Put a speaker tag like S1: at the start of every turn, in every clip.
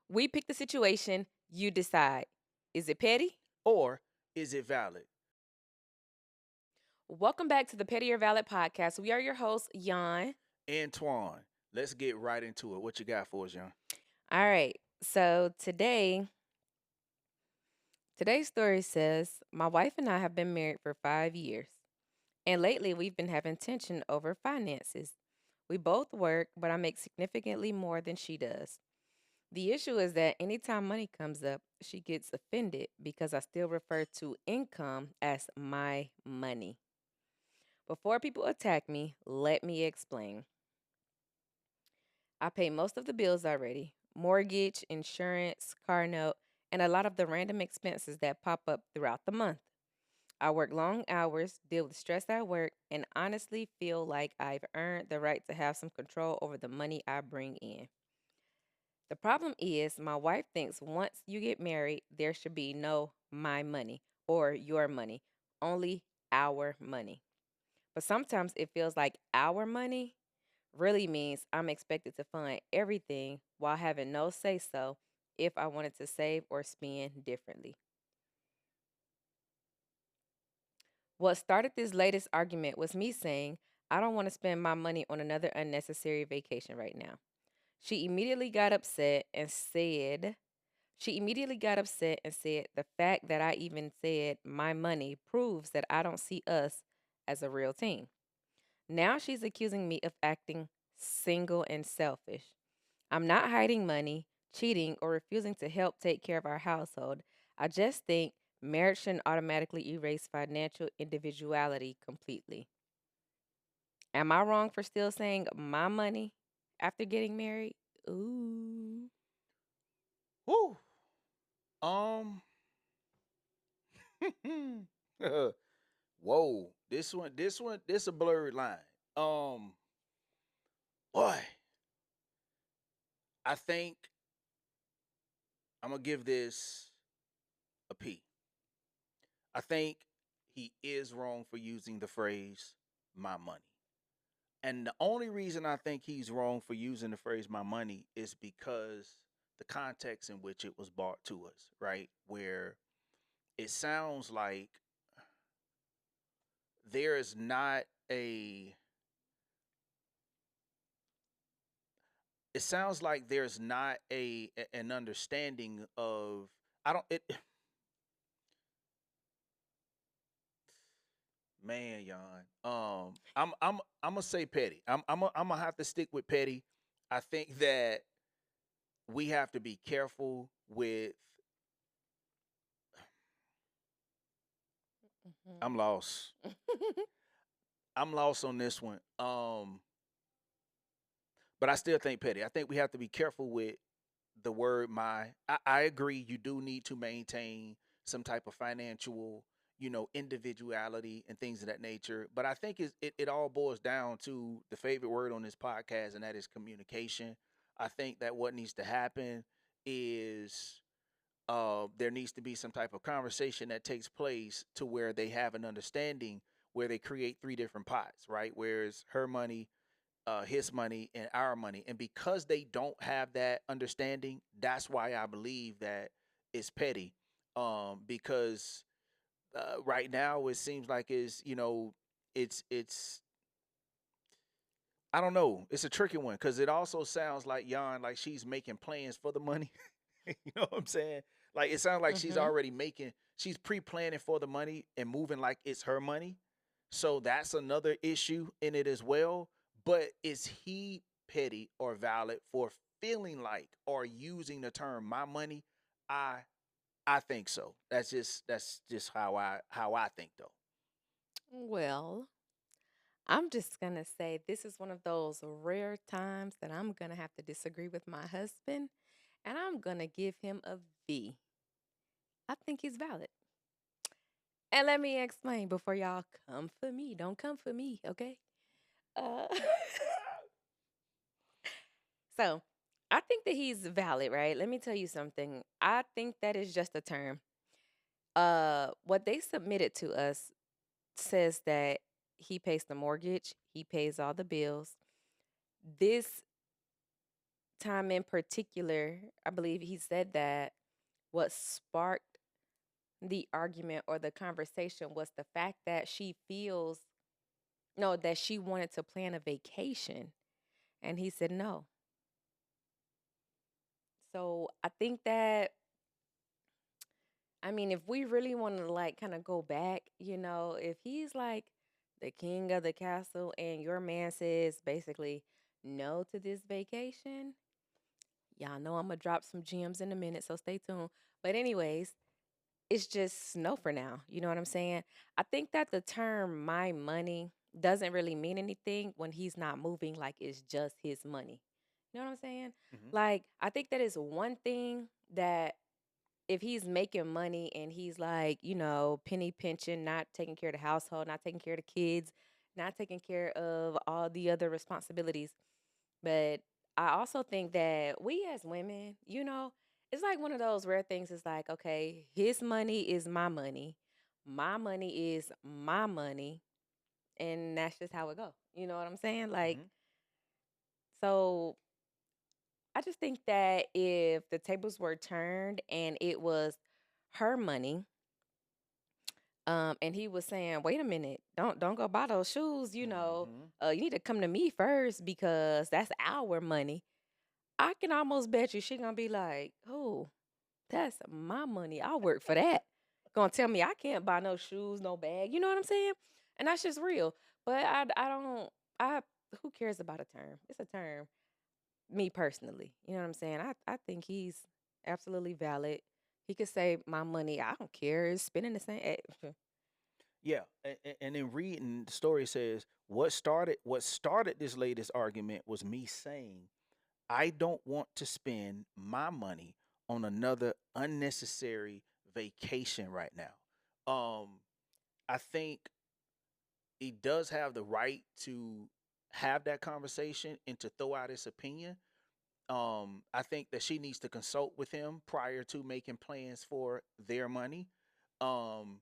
S1: We pick the situation, you decide. Is it petty?
S2: Or is it valid?
S1: Welcome back to the Petty or Valid podcast. We are your hosts, Jan.
S2: Antoine, let's get right into it. What you got for us, John?
S1: All right. So today's story says my wife and I have been married for 5 years. And lately we've been having tension over finances. We both work, but I make significantly more than she does. The issue is that anytime money comes up, she gets offended because I still refer to income as my money. Before people attack me, let me explain. I pay most of the bills already: mortgage, insurance, car note, and a lot of the random expenses that pop up throughout the month. I work long hours, deal with stress at work, and honestly feel like I've earned the right to have some control over the money I bring in. The problem is, my wife thinks once you get married, there should be no my money or your money, only our money. But sometimes it feels like our money really means I'm expected to fund everything while having no say so if I wanted to save or spend differently. What started this latest argument was me saying, I don't want to spend my money on another unnecessary vacation right now. She immediately got upset and said, the fact that I even said my money proves that I don't see us as a real team. Now she's accusing me of acting single and selfish. I'm not hiding money, cheating, or refusing to help take care of our household. I just think marriage shouldn't automatically erase financial individuality completely. Am I wrong for still saying my money after getting married? Ooh.
S2: Woo. Um. Whoa. This a blurred line. Um. Boy, I think I'm gonna give this a P. I think he is wrong for using the phrase "my money." And the only reason I think he's wrong for using the phrase "my money" is because the context in which it was brought to us, right? Where it sounds like there is not a it sounds like there's not an understanding of I don't it man, Yon. I'm gonna say petty. I'm gonna have to stick with petty. I think that we have to be careful with
S1: Mhm.
S2: I'm lost. I'm lost on this one. But I still think petty. I think we have to be careful with the word my. I agree you do need to maintain some type of financial, individuality and things of that nature. But I think it all boils down to the favorite word on this podcast, and that is communication. I think that what needs to happen is there needs to be some type of conversation that takes place to where they have an understanding where they create three different pots, right? Whereas her money, his money, and our money. And because they don't have that understanding, that's why I believe that it's petty. Because right now it seems like it's I don't know. It's a tricky one because it also sounds like Jan, like she's making plans for the money. You know what I'm saying? Like it sounds like
S1: Mhm.
S2: she's pre-planning for the money and moving like it's her money. So that's another issue in it as well. But is he petty or valid for feeling like or using the term my money? I I think so. That's just how I think though.
S1: Well, I'm just going to say this is one of those rare times that I'm going to have to disagree with my husband, and I'm going to give him a V. I think he's valid. And let me explain before y'all come for me. Don't come for me, okay? Uh, so I think that he's valid, right? Let me tell you something. I think that is just a term. What they submitted to us says that he pays the mortgage, he pays all the bills. This time in particular, I believe he said that what sparked the argument or the conversation was the fact that she feels no, that she wanted to plan a vacation. And he said no. So I think that, I mean, if we really want to like kind of go back, if he's like the king of the castle and your man says basically no to this vacation, y'all know I'm gonna drop some gems in a minute, so stay tuned. But anyways, it's just no for now. You know what I'm saying? I think that the term my money doesn't really mean anything when he's not moving like it's just his money. You know what I'm saying?
S2: Hmm.
S1: Like, I think that is one thing that if he's making money and he's like, penny pinching, not taking care of the household, not taking care of the kids, not taking care of all the other responsibilities. But I also think that we as women, it's like one of those rare things. It's like, okay, his money is my money is my money, and that's just how it go. You know what I'm saying? Like,
S2: Hmm.
S1: so I just think that if the tables were turned and it was her money, and he was saying, "Wait a minute, don't go buy those shoes.
S2: Hmm.
S1: You need to come to me first because that's our money." I can almost bet you she gonna be like, "Oh, that's my money. I work for that." Gonna tell me I can't buy no shoes, no bag. You know what I'm saying? And that's just real. But I don't. I Who cares about a term? It's a term. Me personally, you know what I'm saying? I think he's absolutely valid. He could say my money. I don't care. It's spending the same.
S2: Yeah, and in reading the story says what started this latest argument was me saying I don't want to spend my money on another unnecessary vacation right now. I think he does have the right to have that conversation and to throw out his opinion. I think that she needs to consult with him prior to making plans for their money. Um,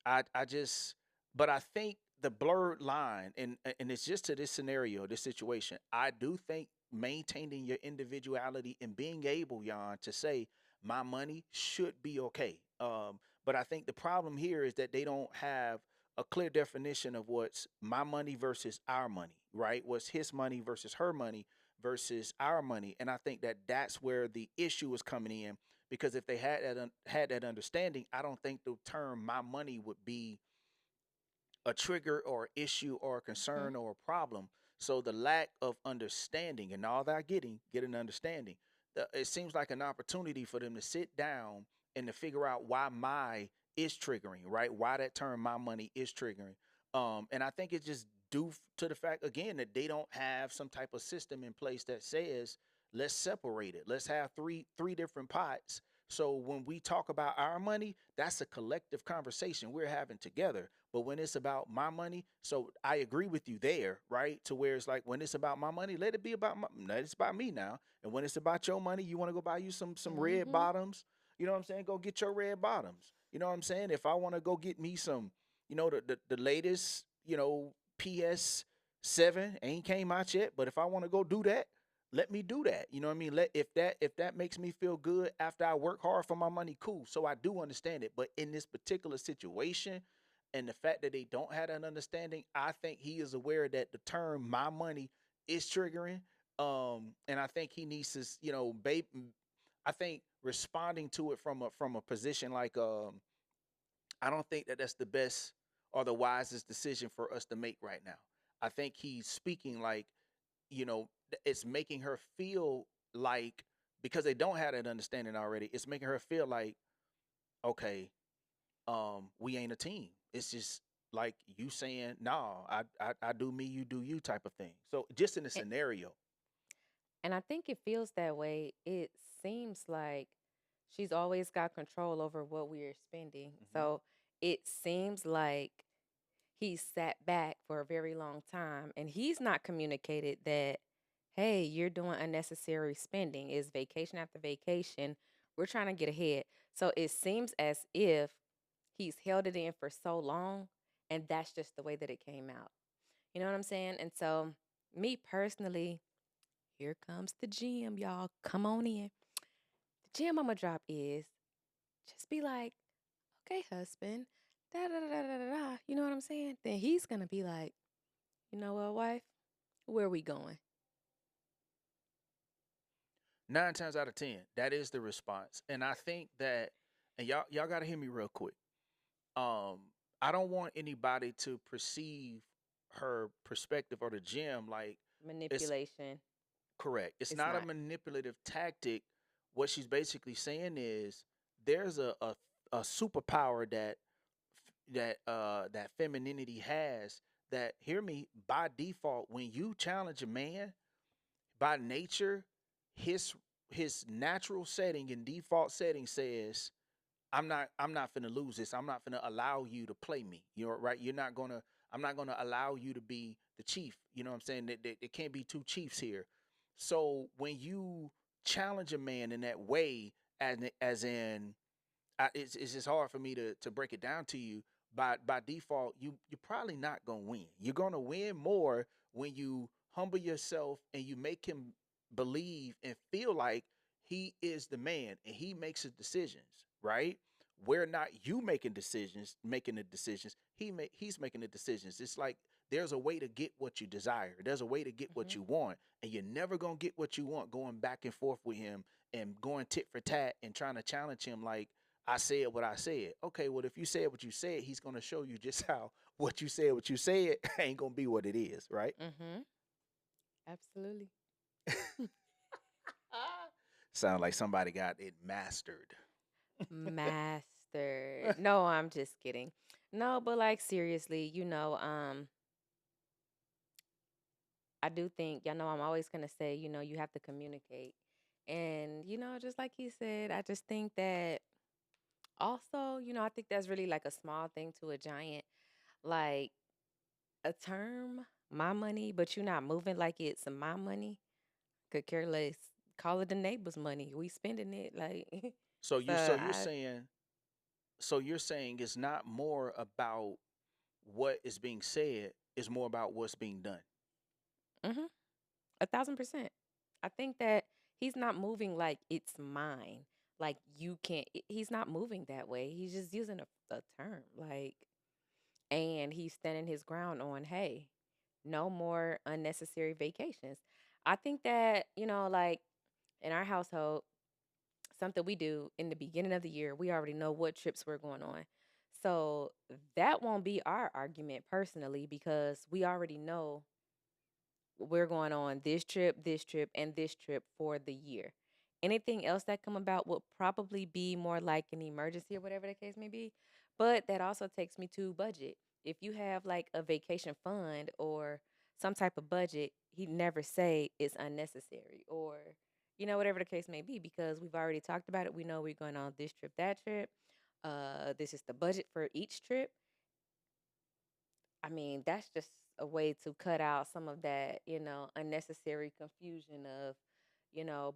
S2: I just, but I think the blurred line, and it's just to this scenario, this situation. I do think maintaining your individuality and being able, Jan, to say my money should be okay. But I think the problem here is that they don't have a clear definition of what's my money versus our money, right? What's his money versus her money versus our money, and I think that that's where the issue is coming in because if they had that understanding, I don't think the term "my money" would be a trigger or issue or a
S1: Mhm.
S2: concern or a problem. So the lack of understanding and all that get an understanding. It seems like an opportunity for them to sit down and to figure out why my is triggering, right? Why that term "my money" is triggering. And I think it's just due to the fact again that they don't have some type of system in place that says let's separate it. Let's have three different pots. So when we talk about our money, that's a collective conversation we're having together. But when it's about my money, so I agree with you there, right? To where it's like when it's about my money, let it be about let it's about me now. And when it's about your money, you want to go buy you some red
S1: Mhm.
S2: bottoms. You know what I'm saying? Go get your red bottoms. You know what I'm saying? If I want to go get me some, the latest, PS7 ain't came out yet, but if I want to go do that, let me do that. You know what I mean? Let if that makes me feel good after I work hard for my money, cool. So I do understand it. But in this particular situation, and the fact that they don't have an understanding, I think he is aware that the term "my money" is triggering. And I think he needs to, I think responding to it from a position like I don't think that that's the best or the wisest decision for us to make right now. I think he's speaking like, it's making her feel like because they don't have that understanding already, it's making her feel like, okay, we ain't a team. It's just like you saying, no, I do me, you do you type of thing. So just in a
S1: And,
S2: scenario.
S1: and I think it feels that way. It seems like she's always got control over what we are spending.
S2: Hmm.
S1: So it seems like he's sat back for a very long time and he's not communicated that, hey, you're doing unnecessary spending. Is vacation after vacation. We're trying to get ahead. So it seems as if he's held it in for so long and that's just the way that it came out. You know what I'm saying? And so, me personally, Here comes the gym, y'all. Come on in. The gym I'm gonna drop is just be like, okay, husband, da da da da da da. Da," You know what I'm saying? Then he's gonna be like, you know what, wife? Where we going?
S2: 9 times out of 10, that is the response. And I think that, and y'all got to hear me real quick. Um, I don't want anybody to perceive her perspective or the gym like it's
S1: Manipulation.
S2: correct. It's
S1: It's
S2: not a
S1: not.
S2: manipulative tactic. What she's basically saying is there's a superpower that femininity has, that, hear me, by default, when you challenge a man, by nature, his his natural setting and default setting says, I'm not finna lose this. I'm not finna allow you to play me. You're right. I'm not gonna allow you to be the chief. You know what I'm saying? There can't be two chiefs here. So when you challenge a man in that way, as in, it's just hard for me to break it down to you. By default, you're probably not gonna win. You're gonna win more when you humble yourself and you make him believe and feel like he is the man and he makes the decisions, right? Where not you making the decisions. He's making the decisions. It's like there's a way to get what you desire. There's a way to get what
S1: Hmm.
S2: you want, and you're never gonna get what you want going back and forth with him and going tit for tat and trying to challenge him like, I said what I said. Okay, well, if you said what you said, he's gonna show you just how what you said ain't gonna be what it is, right?
S1: Hmm. Absolutely.
S2: Sound like somebody got it mastered.
S1: Mastered. No, I'm just kidding. No, but like seriously, I do think, I'm always gonna say, you have to communicate. And, just like he said, I just think that also, I think that's really like a small thing to a giant. Like a term, my money, but you're not moving like it's my money. Could care less. Call it the neighbor's money. We spending it like
S2: So
S1: so I
S2: you're saying it's not more about what is being said, it's more about what's being done.
S1: mhm, 1,000%. I think that he's not moving like it's mine. Like you can't. He's not moving that way. He's just using a term like, and he's standing his ground on, hey, no more unnecessary vacations. I think that like in our household, something we do in the beginning of the year, we already know what trips we're going on. So that won't be our argument personally because we already know we're going on this trip, and this trip for the year. Anything else that come about will probably be more like an emergency or whatever the case may be. But that also takes me to budget. If you have like a vacation fund or some type of budget, he'd never say it's unnecessary or whatever the case may be because we've already talked about it. We know we're going on this trip, that trip. This is the budget for each trip. I mean, that's just a way to cut out some of that, unnecessary confusion of,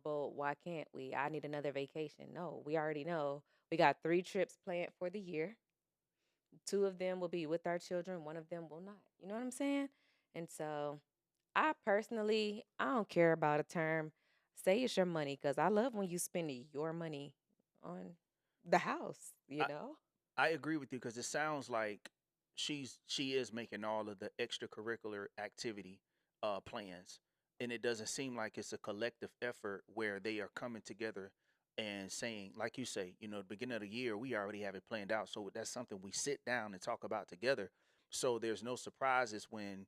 S1: but why can't we? I need another vacation. No, we already know. We got three trips planned for the year. Two of them will be with our children, one of them will not. You know what I'm saying? And so I personally, I don't care about a term. Say it's your money because I love when you spend your money on the house,
S2: I agree with you because it sounds like she is making all of the extracurricular activity plans, and it doesn't seem like it's a collective effort where they are coming together and saying, like you say, the beginning of the year we already have it planned out, so that's something we sit down and talk about together. So there's no surprises when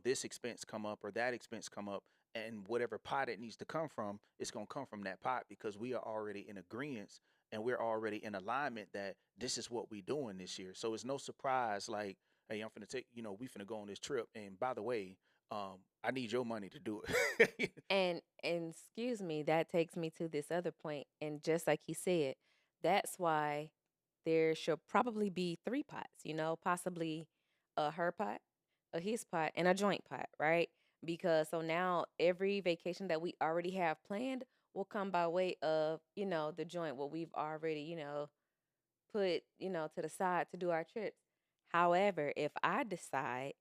S2: this expense come up or that expense come up, and whatever pot it needs to come from, it's gonna come from that pot because we are already in agreement and we're already in alignment that this is what we doing this year. So it's no surprise like, hey, I'm finna take, we finna go on this trip. And by the way, I need your money to do it.
S1: And excuse me, that takes me to this other point. And just like he said, that's why there should probably be three pots, possibly a her pot, a his pot, and a joint pot, right? Because so now every vacation that we already have planned will come by way of, the joint, what we've already, put, to the side to do our trips. However, if I decide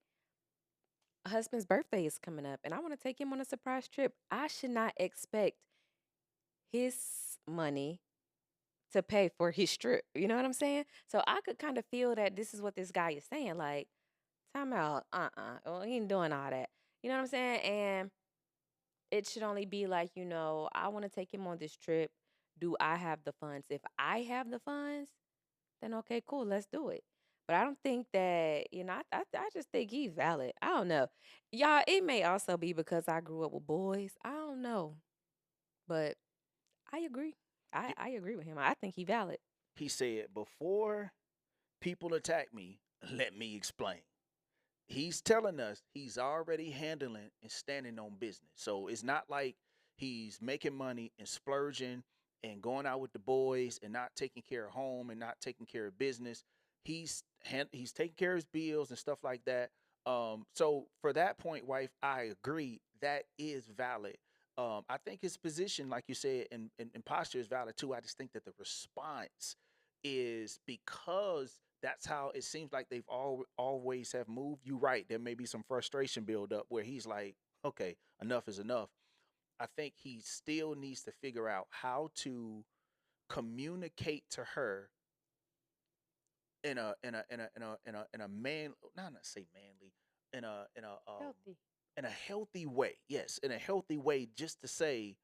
S1: husband's birthday is coming up and I want to take him on a surprise trip. I should not expect his money to pay for his trip. You know what I'm saying? So I could kind of feel that this is what this guy is saying. Like, time out. Well, he ain't doing all that. You know what I'm saying? And it should only be like, I want to take him on this trip. Do I have the funds? If I have the funds, then okay, cool, let's do it. But I don't think that, I just think he's valid. I don't know. Y'all, it may also be because I grew up with boys. I don't know. But I agree. I agree with him. I think he valid.
S2: He said, before people attack me, let me explain. He's telling us he's already handling and standing on business. So it's not like he's making money and splurging and going out with the boys and not taking care of home and not taking care of business. He's taking care of his bills and stuff like that. So for that point, wife, I agree that is valid. I think his position, like you said, and posture is valid too. I just think that the response is because that's how it seems like they've always have moved. You right. There may be some frustration build up where he's like, okay, enough is enough. I think he still needs to figure out how to communicate to her in a man, not say manly,
S1: Healthy.
S2: in a healthy way. Yes, in a healthy way, just to say,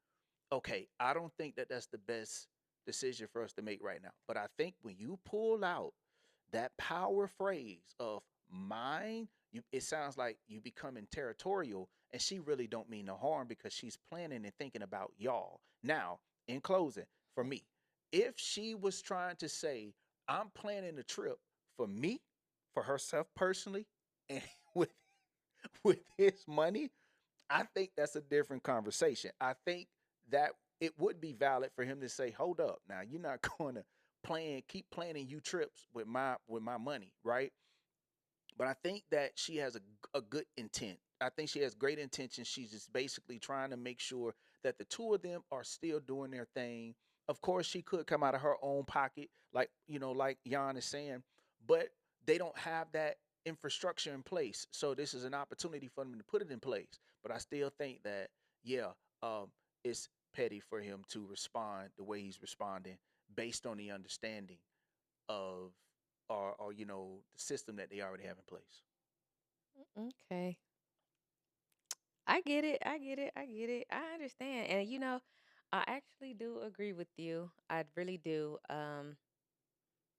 S2: okay, I don't think that that's the best decision for us to make right now. But I think when you pull out that power phrase of mine, it sounds like you becoming territorial, and she really don't mean no harm because she's planning and thinking about y'all. Now, in closing, for me, if she was trying to say, I'm planning a trip for me, for herself personally, and with with his money, I think that's a different conversation. I think that it would be valid for him to say, "Hold up, now you're not going to keep planning you trips with my money, right?" But I think that she has a good intent. I think she has great intentions. She's just basically trying to make sure that the two of them are still doing their thing. Of course, she could come out of her own pocket, like Jan is saying, but they don't have that infrastructure in place. So this is an opportunity for them to put it in place. But I still think that, yeah, it's petty for him to respond the way he's responding based on the understanding of or the system that they already have in place.
S1: Okay. I get it. I get it. I get it. I understand. And I actually do agree with you. I really do.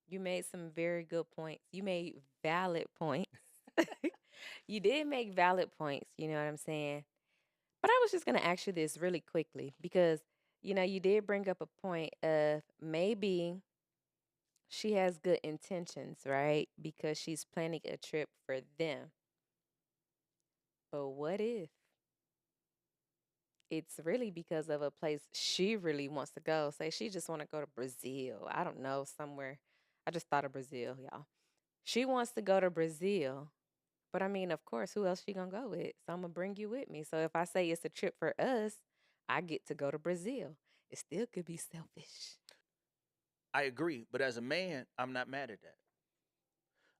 S1: You made some very good points. You made valid points. You did make valid points, you know what I'm saying? But I was just going to ask you this really quickly because you did bring up a point of maybe she has good intentions, right? Because she's planning a trip for them. But what if it's really because of a place she really wants to go? Say she just want to go to Brazil. I don't know, somewhere. I just thought of Brazil, y'all. She wants to go to Brazil. But I mean, of course, who else she gonna go with? So I'm gonna bring you with me. So if I say it's a trip for us, I get to go to Brazil. It still could be selfish.
S2: I agree, but as a man, I'm not mad at that.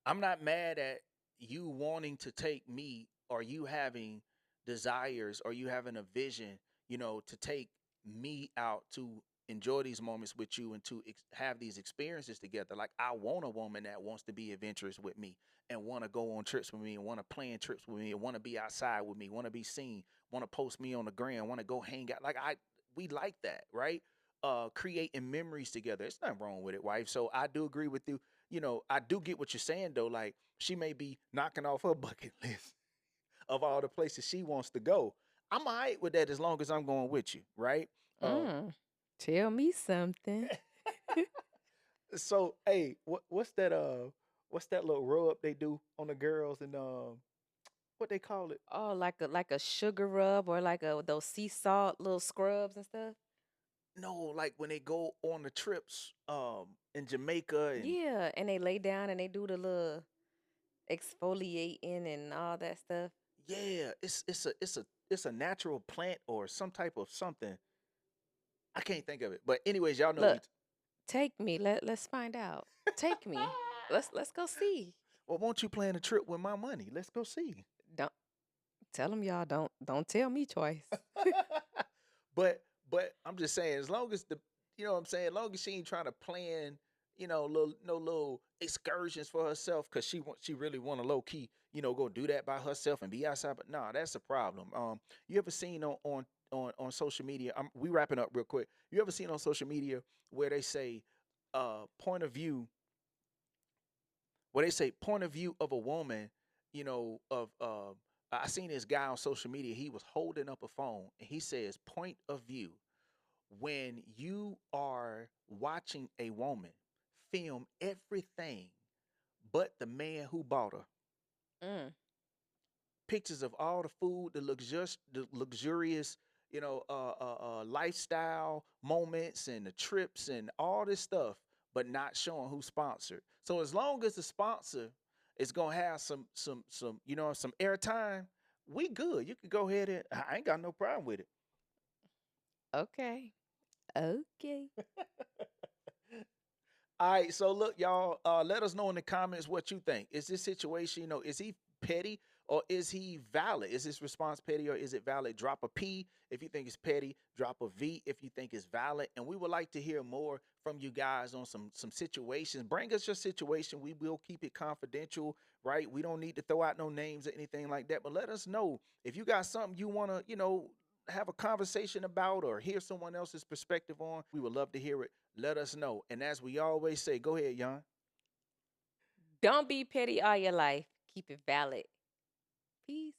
S2: I'm not mad at you wanting to take me or you having desires or you having a vision, to take me out to enjoy these moments with you and to have these experiences together. Like I want a woman that wants to be adventurous with me and want to go on trips with me and want to plan trips with me and want to be outside with me, want to be seen, want to post me on the gram, want to go hang out. Like we like that, right? Creating memories together. It's nothing wrong with it, wife. So I do agree with you. I do get what you're saying though. Like she may be knocking off her bucket list of all the places she wants to go. I'm all right with that as long as I'm going with you, right? Uh,
S1: Mm, tell me something.
S2: so hey, what's that little rub they do on the girls and what they call it?
S1: Oh, like a sugar rub or like those sea salt little scrubs and stuff.
S2: No, like when they go on the trips in Jamaica and
S1: Yeah, and they lay down and they do the little exfoliating and all that stuff.
S2: yeah, it's a natural plant or some type of something. I can't think of it. But anyways, y'all know what we.
S1: Look, take me. Let's find out. Take me. Let's go see.
S2: Well, won't you plan a trip with my money? Let's go see.
S1: Don't. Tell them y'all don't tell me twice.
S2: but I'm just saying, as long as you know what I'm saying, as long as she ain't trying to plan, little excursions for herself, because she really want to low key, go do that by herself and be outside. But nah, that's a problem. You ever seen on social media? We wrapping up real quick. You ever seen on social media where they say, point of view, point of view of a woman, of I seen this guy on social media. He was holding up a phone and he says, point of view, when you are watching a woman film everything but the man who bought her.
S1: Mm.
S2: Pictures of all the food, the luxurious, lifestyle moments and the trips and all this stuff, but not showing who sponsored. So as long as the sponsor is gonna have some some airtime, we good. You can go ahead and I ain't got no problem with it.
S1: Okay. Okay.
S2: All right, so look, y'all, let us know in the comments what you think. Is this situation, is he petty or is he valid? Is this response petty or is it valid? Drop a P if you think it's petty. Drop a V if you think it's valid. And we would like to hear more from you guys on some situations. Bring us your situation. We will keep it confidential, right? We don't need to throw out no names or anything like that. But let us know if you got something you want to, have a conversation about or hear someone else's perspective on. We would love to hear it. Let us know. And as we always say, go ahead, Jan.
S1: Don't be petty all your life. Keep it valid. Peace.